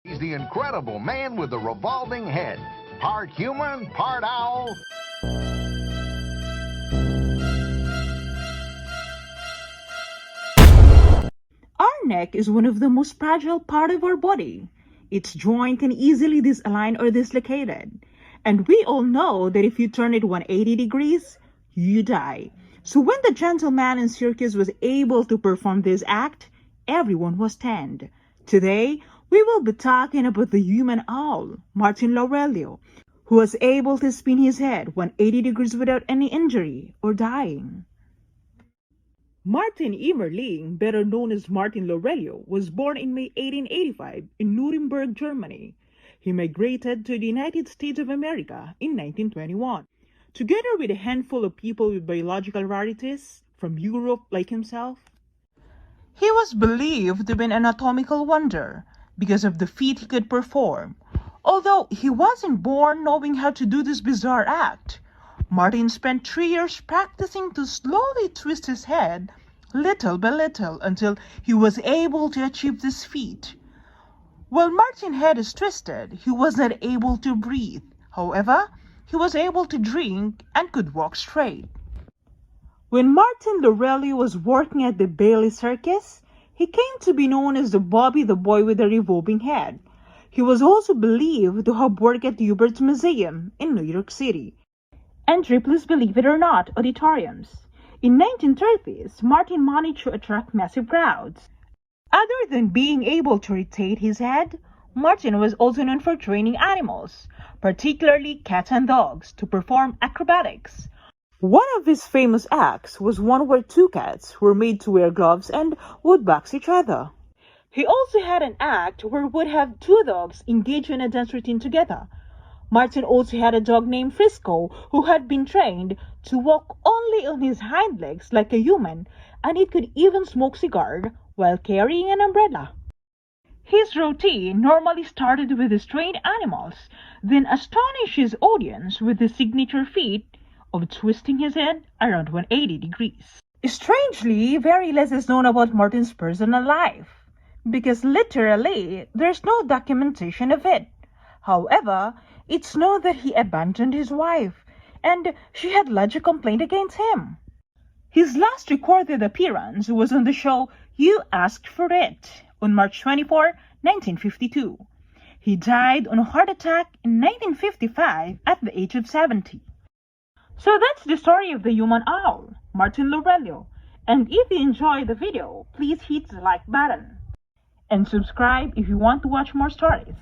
He's the incredible man with the revolving head. Part human, part owl. Our neck is one of the most fragile part of our body. Its joint can easily disalign or dislocated. And we all know that if you turn it 180 degrees, you die. So when the gentleman in circus was able to perform this act, everyone was stunned. Today, we will be talking about the human owl, Martin Laurello, who was able to spin his head 180 degrees without any injury or dying. Martin Emerling, better known as Martin Laurello, was born in May 1885 in Nuremberg, Germany. He migrated to the United States of America in 1921, together with a handful of people with biological rarities from Europe like himself. He was believed to be an anatomical wonder because of the feat he could perform. Although he wasn't born knowing how to do this bizarre act, Martin spent 3 years practicing to slowly twist his head little by little until he was able to achieve this feat. While Martin's head is twisted, he was not able to breathe. However, he was able to drink and could walk straight. When Martin Laurello was working at the Bailey Circus, he came to be known as the Bobby the Boy with the Revolving Head. He was also believed to have worked at the Hubert's Museum in New York City and Ripley's Believe It or Not auditoriums. In 1930s, Martin managed to attract massive crowds. Other than being able to rotate his head, Martin was also known for training animals, particularly cats and dogs, to perform acrobatics. One of his famous acts was one where 2 cats were made to wear gloves and would box each other. He also had an act where would have 2 dogs engage in a dance routine together. Martin also had a dog named Frisco who had been trained to walk only on his hind legs like a human, and it could even smoke cigars while carrying an umbrella. His routine normally started with his trained animals, then astonished his audience with his signature feat of twisting his head around 180 degrees. Strangely, very less is known about Martin's personal life, because literally there's no documentation of it. However, it's known that he abandoned his wife, and she had lodged a complaint against him. His last recorded appearance was on the show You Asked for It on March 24, 1952. He died on a heart attack in 1955 at the age of 70. So that's the story of the human owl, Martin Laurello. And if you enjoyed the video, please hit the like button and subscribe if you want to watch more stories.